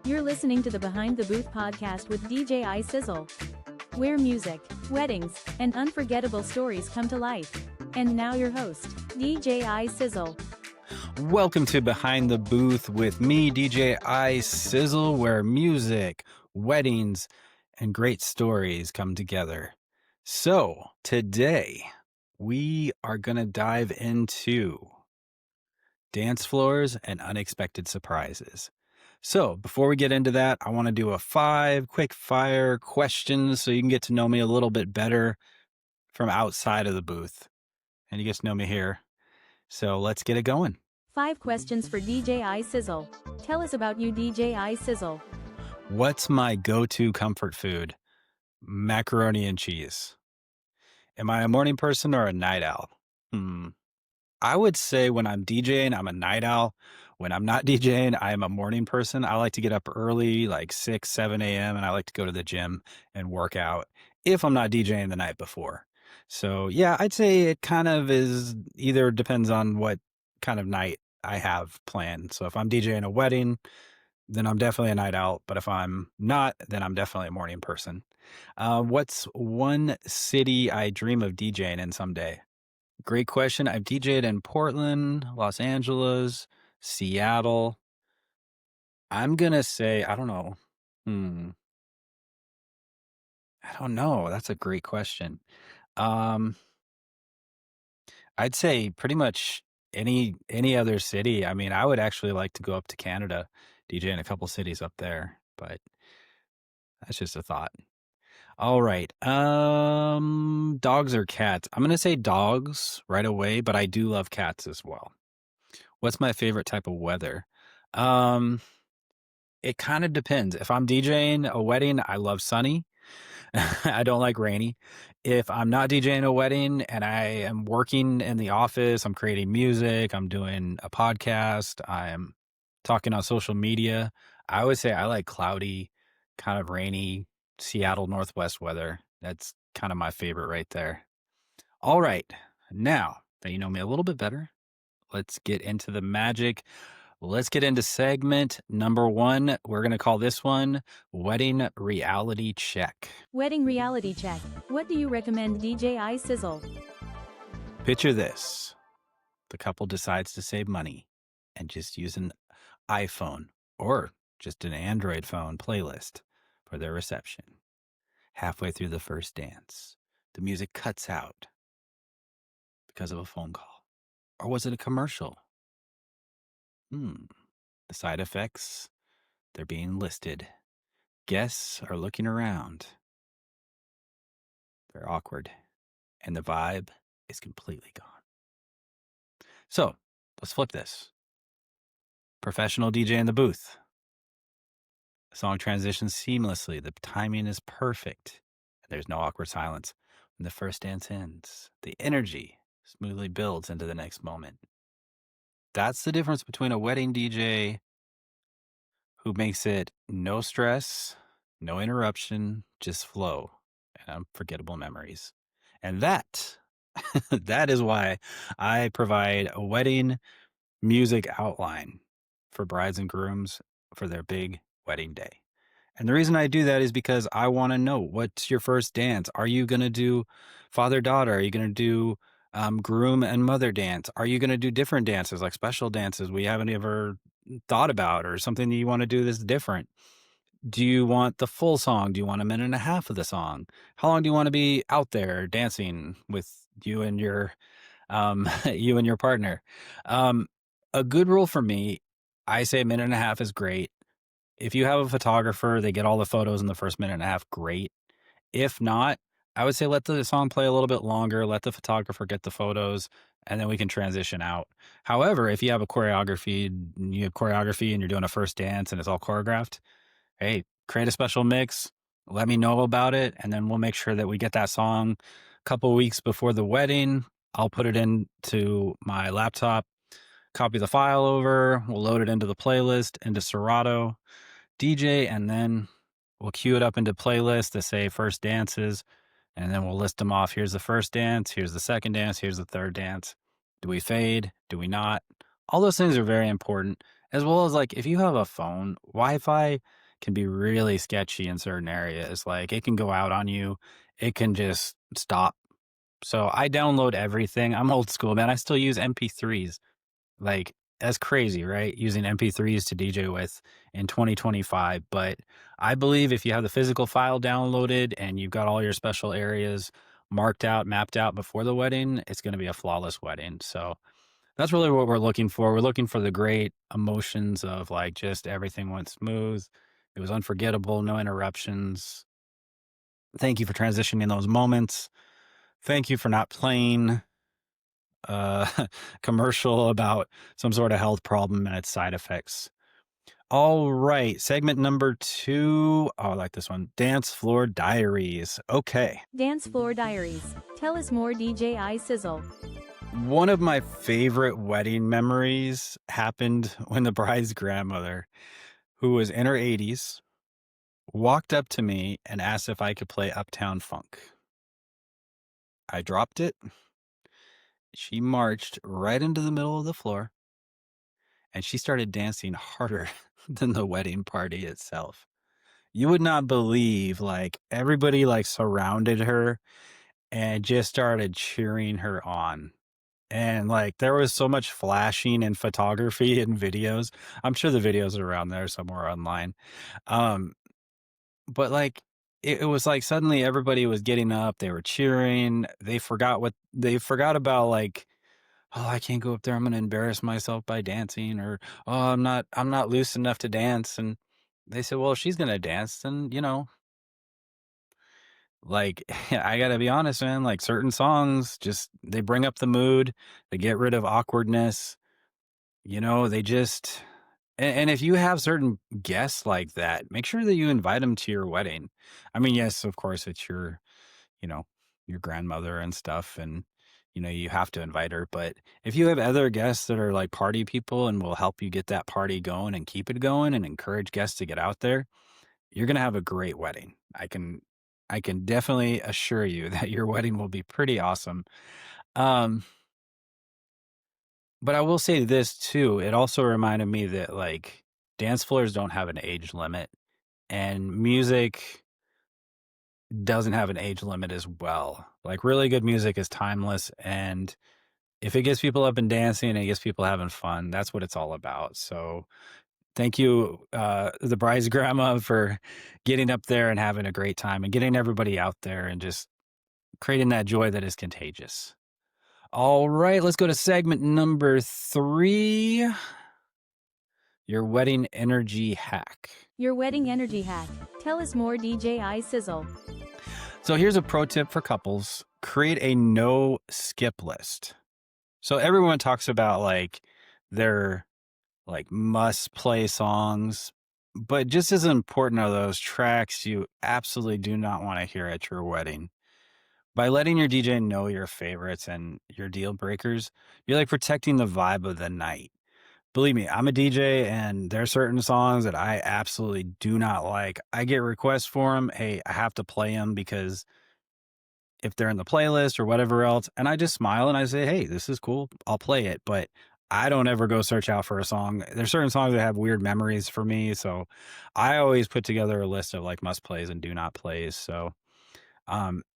You're listening to the Behind the Booth podcast with DJ iSizzle, where music, weddings, and unforgettable stories come to life. And now your host, DJ iSizzle. Welcome to Behind the Booth with me, DJ iSizzle, where music, weddings, and great stories come together. So today we are going to dive into dance floors and unexpected surprises. So before we get into that, I want to do a 5 quick fire questions so you can get to know me a little bit better from outside of the booth. And you get to know me here. So let's get it going. 5 questions for DJ iSizzle. Tell us about you, DJ iSizzle. What's my go-to comfort food? Macaroni and cheese. Am I a morning person or a night owl? I would say when I'm DJing, I'm a night owl. When I'm not DJing, I am a morning person. I like to get up early, like 6, 7 a.m., and I like to go to the gym and work out if I'm not DJing the night before. So yeah, I'd say it kind of is either depends on what kind of night I have planned. So if I'm DJing a wedding, then I'm definitely a night owl. But if I'm not, then I'm definitely a morning person. What's one city I dream of DJing in someday? Great question. I've DJed in Portland, Los Angeles, Seattle. I'm going to say, I don't know. I don't know. That's a great question. I'd say pretty much any other city. I mean, I would actually like to go up to Canada, DJ in a couple cities up there, but that's just a thought. All right. Dogs or cats? I'm going to say dogs right away, but I do love cats as well. What's my favorite type of weather? It kind of depends. If I'm DJing a wedding, I love sunny. I don't like rainy. If I'm not DJing a wedding and I am working in the office, I'm creating music, I'm doing a podcast, I'm talking on social media, I would say I like cloudy, kind of rainy, Seattle Northwest weather. That's kind of my favorite right there. All right. Now that you know me a little bit better, let's get into the magic. Let's get into segment number 1. We're going to call this one Wedding Reality Check. Wedding Reality Check. What do you recommend, DJ iSizzle? Picture this. The couple decides to save money and just use an iPhone or just an Android phone playlist for their reception. Halfway through the first dance, the music cuts out because of a phone call. Or was it a commercial? The side effects, they're being listed. Guests are looking around. They're awkward. And the vibe is completely gone. So, let's flip this. Professional DJ in the booth. The song transitions seamlessly. The timing is perfect. And there's no awkward silence. When the first dance ends, the energy smoothly builds into the next moment. That's the difference between a wedding DJ who makes it no stress, no interruption, just flow and unforgettable memories. And that is why I provide a wedding music outline for brides and grooms for their big wedding day. And the reason I do that is because I want to know, what's your first dance? Are you going to do father-daughter? Are you going to do groom and mother dance? Are you going to do different dances, like special dances we haven't ever thought about, or something that you want to do that's different? Do you want the full song? Do you want a minute and a half of the song? How long do you want to be out there dancing with you and your partner? A good rule for me, I say a minute and a half is great. If you have a photographer, they get all the photos in the first minute and a half, great. If not, I would say let the song play a little bit longer, let the photographer get the photos, and then we can transition out. However, if you have choreography and you're doing a first dance and it's all choreographed, hey, create a special mix, let me know about it, and then we'll make sure that we get that song a couple weeks before the wedding. I'll put it into my laptop, copy the file over, we'll load it into the playlist, into Serato, DJ, and then we'll queue it up into playlists that say first dances, and then we'll list them off. Here's the first dance, here's the second dance, here's the third dance. Do we fade? Do we not? All those things are very important, As well as, like, if you have a phone, Wi-Fi can be really sketchy in certain areas, like, it can go out on you, it can just stop. So, I download everything. I'm old school, man, I still use MP3s. Like, that's crazy, right? Using MP3s to DJ with in 2025, but I believe if you have the physical file downloaded and you've got all your special areas marked out, mapped out before the wedding, it's gonna be a flawless wedding, so that's really what we're looking for. We're looking for the great emotions of, like, just everything went smooth, it was unforgettable, no interruptions. Thank you for transitioning those moments. Thank you for not playing uh, commercial about some sort of health problem and its side effects. All right, segment number 2. Oh, I like this one. Dance Floor Diaries. Okay. Dance Floor Diaries. Tell us more, DJ iSizzle. One of my favorite wedding memories happened when the bride's grandmother, who was in her 80s, walked up to me and asked if I could play Uptown Funk. I dropped it. She marched right into the middle of the floor and she started dancing harder than the wedding party itself. You would not believe, like, everybody, like, surrounded her and just started cheering her on. And, like, there was so much flashing and photography and videos. I'm sure the videos are around there somewhere online. Um, but, like, it was like suddenly everybody was getting up, they were cheering, they forgot about, like, "Oh, I can't go up there, I'm gonna embarrass myself by dancing," or, "Oh, I'm not loose enough to dance," and they said, "Well, if she's gonna dance, then, like, I gotta be honest, man, like, certain songs just they bring up the mood, they get rid of awkwardness, they just and if you have certain guests like that, make sure that you invite them to your wedding. I mean, yes, of course, it's you know, your grandmother and stuff, and, you have to invite her, but if you have other guests that are, like, party people and will help you get that party going and keep it going and encourage guests to get out there, you're gonna have a great wedding. I can definitely assure you that your wedding will be pretty awesome. Um, but I will say this too, it also reminded me that, like, dance floors don't have an age limit, and music doesn't have an age limit as well. Like, really good music is timeless, and if it gets people up and dancing and it gets people having fun, that's what it's all about. So, thank you, the bride's grandma, for getting up there and having a great time and getting everybody out there and just creating that joy that is contagious. All right, let's go to segment number 3, your wedding energy hack. Your wedding energy hack. Tell us more, DJ iSizzle. So here's a pro tip for couples. Create a no skip list. So everyone talks about, like, their, like, must play songs, but just as important are those tracks you absolutely do not want to hear at your wedding. By letting your DJ know your favorites and your deal breakers, you're, like, protecting the vibe of the night. Believe me, I'm a DJ and there are certain songs that I absolutely do not like. I get requests for them. Hey, I have to play them because if they're in the playlist or whatever else, and I just smile and I say, "Hey, this is cool. I'll play it." But I don't ever go search out for a song. There's certain songs that have weird memories for me, so I always put together a list of, like, must plays and do not plays. So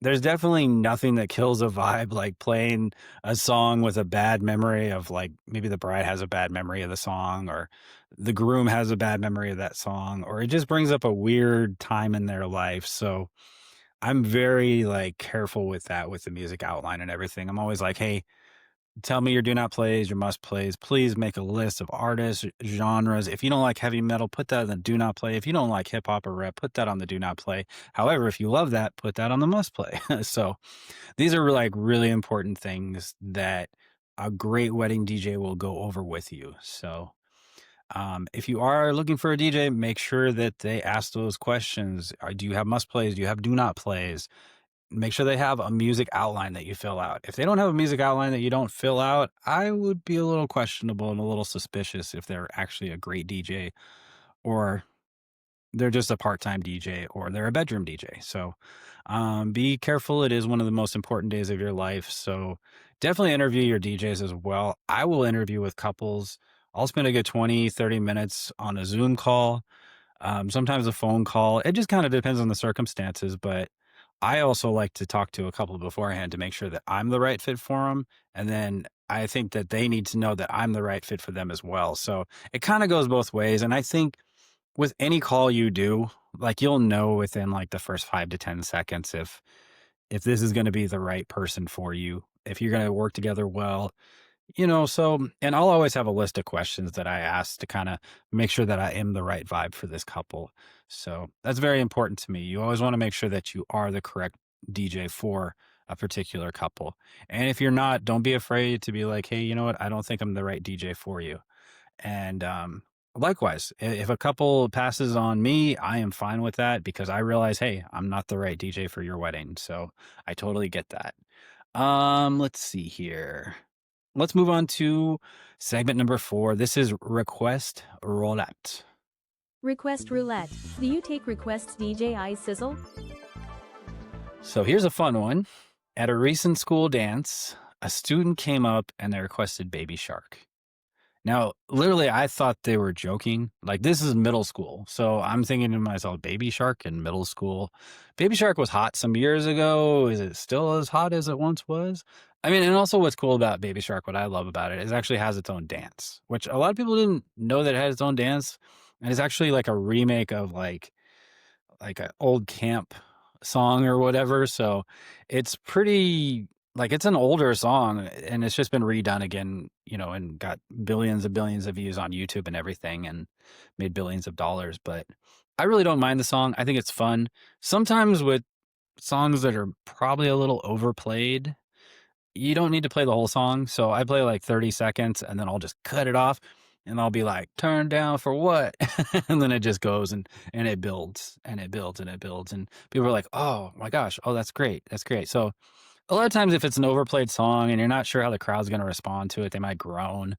there's definitely nothing that kills a vibe like playing a song with a bad memory of, like, maybe the bride has a bad memory of the song, or the groom has a bad memory of that song, or it just brings up a weird time in their life. So I'm very, like, careful with that with the music outline and everything. I'm always like, "Hey, tell me your do not plays, your must plays. Please make a list of artists, genres. If you don't like heavy metal, put that in the do not play. If you don't like hip hop or rap, put that on the do not play. However, if you love that, put that on the must play." So these are, like, really important things that a great wedding DJ will go over with you. So if you are looking for a DJ, make sure that they ask those questions. Do you have must plays? Do you have do not plays? Make sure they have a music outline that you fill out. If they don't have a music outline that you don't fill out, I would be a little questionable and a little suspicious if they're actually a great DJ, or they're just a part-time DJ, or they're a bedroom DJ. So be careful. It is one of the most important days of your life. So definitely interview your DJs as well. I will interview with couples I'll spend a good 20, 30 minutes on a Zoom call, sometimes a phone call. It just kind of depends on the circumstances, but I also like to talk to a couple beforehand to make sure that I'm the right fit for them. And then I think that they need to know that I'm the right fit for them as well. So it kind of goes both ways. And I think with any call you do, like you'll know within like the first 5 to 10 seconds if this is going to be the right person for you, if you're going to work together well, so, and I'll always have a list of questions that I ask to kind of make sure that I am the right vibe for this couple. So that's very important to me. You always want to make sure that you are the correct DJ for a particular couple. And if you're not, don't be afraid to be like, hey, you know what? I don't think I'm the right DJ for you. And likewise, if a couple passes on me, I am fine with that because I realize, hey, I'm not the right DJ for your wedding. So I totally get that. Let's see here. Let's move on to segment number 4. This is request roulette. Request roulette. Do you take requests, DJ iSizzle? So here's a fun one. At a recent school dance, a student came up and they requested Baby Shark. Now, literally, I thought they were joking. Like, this is middle school. So I'm thinking to myself, Baby Shark in middle school. Baby Shark was hot some years ago. Is it still as hot as it once was? I mean, and also what's cool about Baby Shark, what I love about it, is it actually has its own dance, which a lot of people didn't know that it had its own dance. And it's actually like a remake of like an old camp song or whatever. So it's pretty like it's an older song and it's just been redone again, and got billions and billions of views on YouTube and everything and made billions of dollars. But I really don't mind the song. I think it's fun. Sometimes with songs that are probably a little overplayed, you don't need to play the whole song. So I play like 30 seconds and then I'll just cut it off and I'll be like, turn down for what? And then it just goes and it builds and it builds and it builds. And people are like, oh my gosh, oh, that's great. That's great. So a lot of times if it's an overplayed song and you're not sure how the crowd's going to respond to it, they might groan.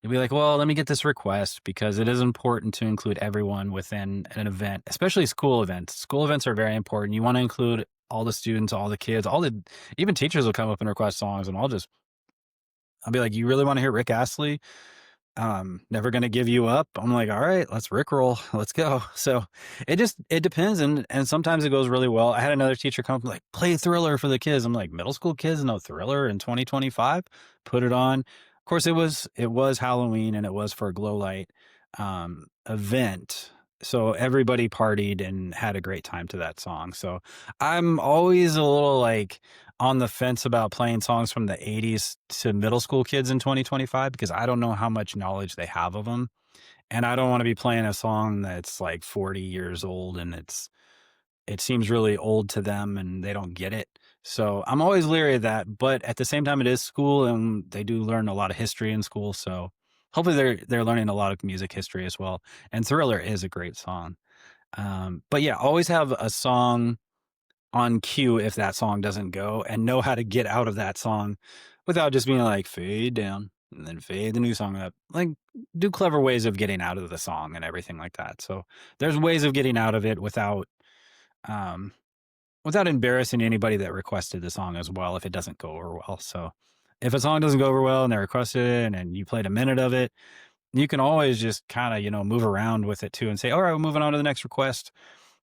You'll be like, well, let me get this request because it is important to include everyone within an event, especially school events. School events are very important. You want to include all the students, all the kids, even teachers will come up and request songs and I'll be like, you really want to hear Rick Astley? Never Gonna Give You Up. I'm like, all right, let's Rickroll. Let's go. So it depends. And sometimes it goes really well. I had another teacher come up like, play Thriller for the kids. I'm like, middle school kids know Thriller in 2025? Put it on. Of course, it was Halloween and it was for a glow light event. So everybody partied and had a great time to that song. So I'm always a little like on the fence about playing songs from the 80s to middle school kids in 2025 because I don't know how much knowledge they have of them. And I don't want to be playing a song that's like 40 years old and it seems really old to them and they don't get it. So I'm always leery of that. But at the same time, it is school and they do learn a lot of history in school. So hopefully they're learning a lot of music history as well. And Thriller is a great song. But yeah, always have a song on cue if that song doesn't go and know how to get out of that song without just being like fade down and then fade the new song up. Like do clever ways of getting out of the song and everything like that. So there's ways of getting out of it without embarrassing anybody that requested the song as well if it doesn't go over well. So if a song doesn't go over well and they requested it and you played a minute of it, you can always just kind of, move around with it too and say, all right, we're moving on to the next request.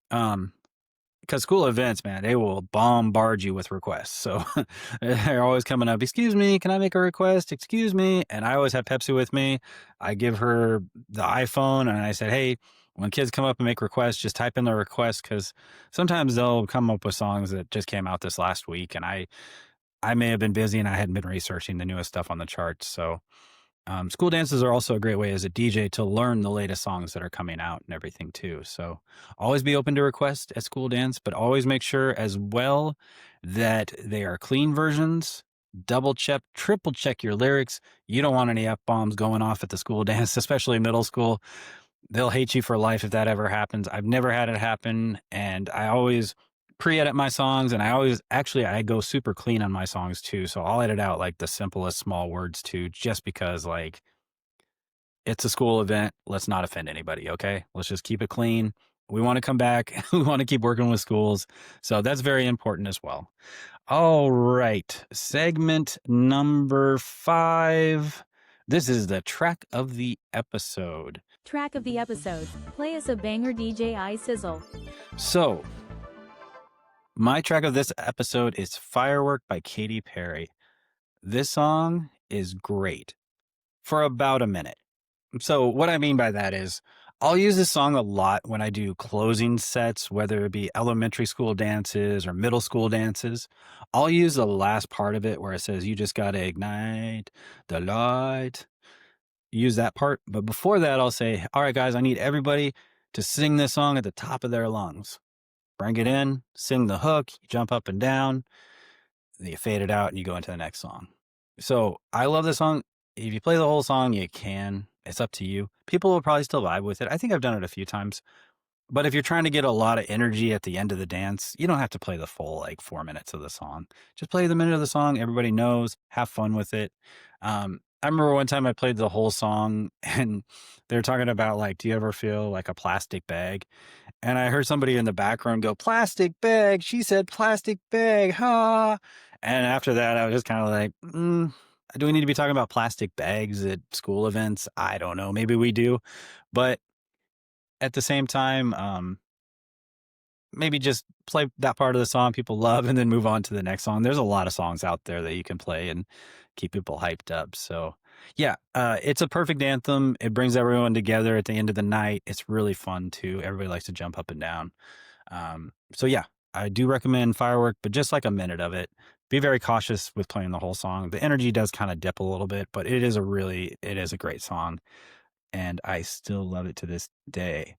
Because school events, man, they will bombard you with requests. So they're always coming up, excuse me, can I make a request? Excuse me. And I always have Pepsi with me. I give her the iPhone and I said, hey, when kids come up and make requests, just type in their request because sometimes they'll come up with songs that just came out this last week. And I may have been busy and I hadn't been researching the newest stuff on the charts. So school dances are also a great way as a DJ to learn the latest songs that are coming out and everything too. So always be open to requests at school dance, but always make sure as well that they are clean versions. Double check, triple check your lyrics. You don't want any F-bombs going off at the school dance, especially middle school. They'll hate you for life if that ever happens. I've never had it happen. And I always pre-edit my songs and I go super clean on my songs too. So I'll edit out like the simplest small words too, just because like it's a school event. Let's not offend anybody. Okay. Let's just keep it clean. We want to come back. We want to keep working with schools. So that's very important as well. All right. Segment number 5, This is the track of the episode. Track of the episode. Play us a banger, DJ iSizzle. So, my track of this episode is Firework by Katy Perry. This song is great for about a minute. So what I mean by that is I'll use this song a lot when I do closing sets, whether it be elementary school dances or middle school dances. I'll use the last part of it where it says, you just got to ignite the light. Use that part. But before that, I'll say, all right, guys, I need everybody to sing this song at the top of their lungs. Bring it in, sing the hook, you jump up and down, then you fade it out and you go into the next song. So I love this song. If you play the whole song, you can. It's up to you. People will probably still vibe with it. I think I've done it a few times. But if you're trying to get a lot of energy at the end of the dance, you don't have to play the full 4 minutes of the song. Just play the minute of the song. Everybody knows. Have fun with it. I remember one time I played the whole song and they were talking about do you ever feel like a plastic bag? And I heard somebody in the background go, plastic bag. She said plastic bag. Ha. And after that, I was just kind of like, do we need to be talking about plastic bags at school events? I don't know. Maybe we do. But at the same time, maybe just play that part of the song people love and then move on to the next song. There's a lot of songs out there that you can play and keep people hyped up. So yeah, it's a perfect anthem. It brings everyone together at the end of the night. It's really fun too. Everybody likes to jump up and down. So yeah, I do recommend Firework, but just like a minute of it. Be very cautious with playing the whole song. The energy does kind of dip a little bit, but it is a great song. And I still love it to this day.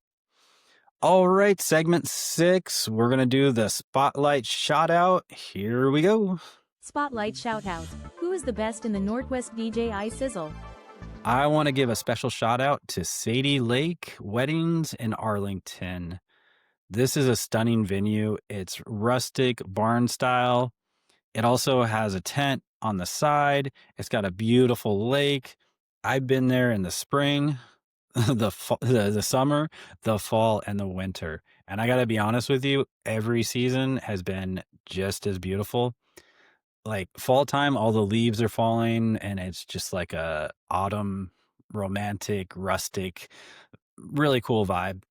All right, segment 6. We're going to do the Spotlight Shout Out. Here we go. Spotlight shout out. Who is the best in the Northwest, DJ iSizzle? I want to give a special shout out to Sadie Lake Weddings in Arlington. This is a stunning venue. It's rustic barn style. It also has a tent on the side. It's got a beautiful lake. I've been there in the spring, the summer, the fall, and the winter. And I got to be honest with you, every season has been just as beautiful. Like fall time, all the leaves are falling and it's just like a autumn romantic, rustic, really cool vibe.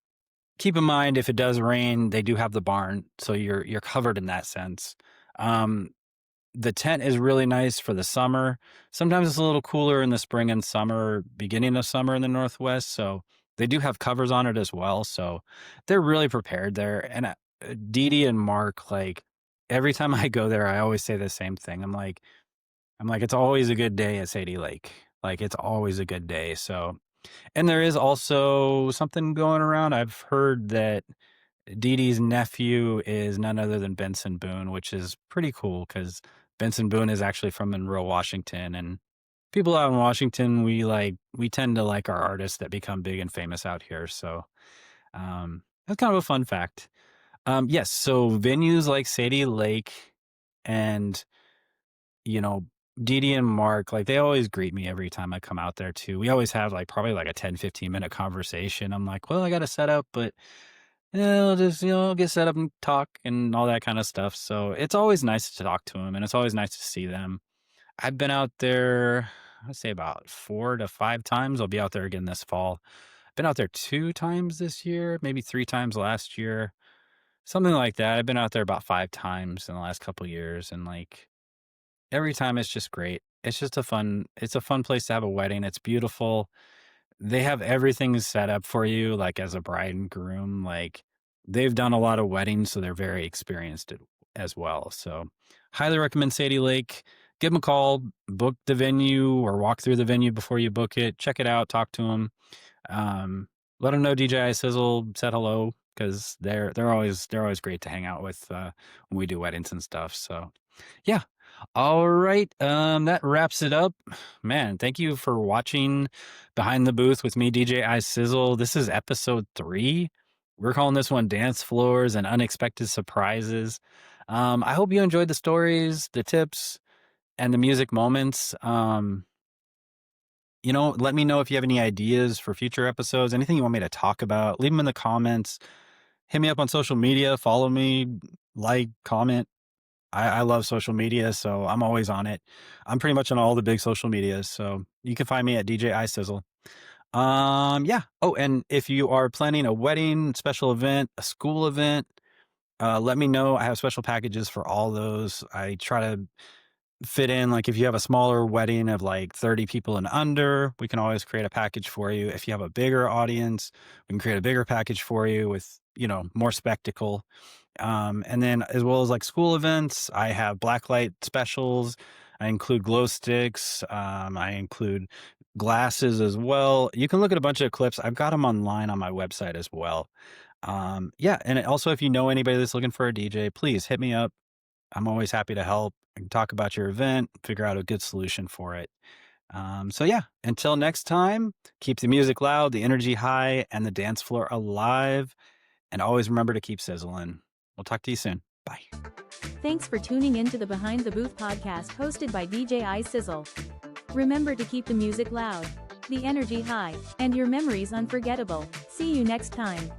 Keep in mind, if it does rain, they do have the barn, so you're covered in that sense. The tent is really nice for the summer. Sometimes it's a little cooler in the spring and summer, beginning of summer in the Northwest. So they do have covers on it as well. So they're really prepared there. And Dee Dee and Mark, every time I go there, I always say the same thing. I'm like, it's always a good day at Sadie Lake. It's always a good day. So, and there is also something going around. I've heard that Dee Dee's nephew is none other than Benson Boone, which is pretty cool because Benson Boone is actually from Monroe, Washington. And people out in Washington, we tend to like our artists that become big and famous out here. So that's kind of a fun fact. Yes, so venues like Sadie Lake and, Dee Dee and Mark, they always greet me every time I come out there too. We always have probably a 10, 15-minute conversation. I'm like, well, I got to set up, but I'll just, get set up and talk and all that kind of stuff. So it's always nice to talk to them and it's always nice to see them. I've been out there, I'd say about 4 to 5 times. I'll be out there again this fall. I've been out there 2 times this year, maybe 3 times last year. Something like that. I've been out there about 5 times in the last couple years, and every time it's just great. It's a fun place to have a wedding. It's beautiful. They have everything set up for you, as a bride and groom. They've done a lot of weddings, so they're very experienced as well. So highly recommend Sadie Lake. Give them a call, book the venue or walk through the venue before you book it. Check it out, talk to them. Let them know DJ iSizzle said hello, because they're always great to hang out with when we do weddings and stuff. So yeah. All right. That wraps it up. Man, thank you for watching Behind the Booth with me, DJ iSizzle. This is episode 3. We're calling this one Dance Floors and Unexpected Surprises. I hope you enjoyed the stories, the tips, and the music moments. Let me know if you have any ideas for future episodes, anything you want me to talk about. Leave them in the comments. Hit me up on social media. Follow me, comment. I love social media, so I'm always on it. I'm pretty much on all the big social medias, so you can find me at DJ iSizzle. Yeah. Oh, and if you are planning a wedding, special event, a school event, let me know. I have special packages for all those. I try to fit in, like, if you have a smaller wedding of like 30 people and under, we can always create a package for you. If you have a bigger audience, we can create a bigger package for you with, more spectacle. And then as well as like school events, I have blacklight specials. I include glow sticks. I include glasses as well. You can look at a bunch of clips. I've got them online on my website as well. Yeah. And also, if you know anybody that's looking for a DJ, please hit me up. I'm always happy to help. I can talk about your event, figure out a good solution for it. So yeah, until next time, keep the music loud, the energy high, and the dance floor alive. And always remember to keep sizzling. We'll talk to you soon. Bye. Thanks for tuning in to the Behind the Booth podcast hosted by DJ iSizzle. Remember to keep the music loud, the energy high, and your memories unforgettable. See you next time.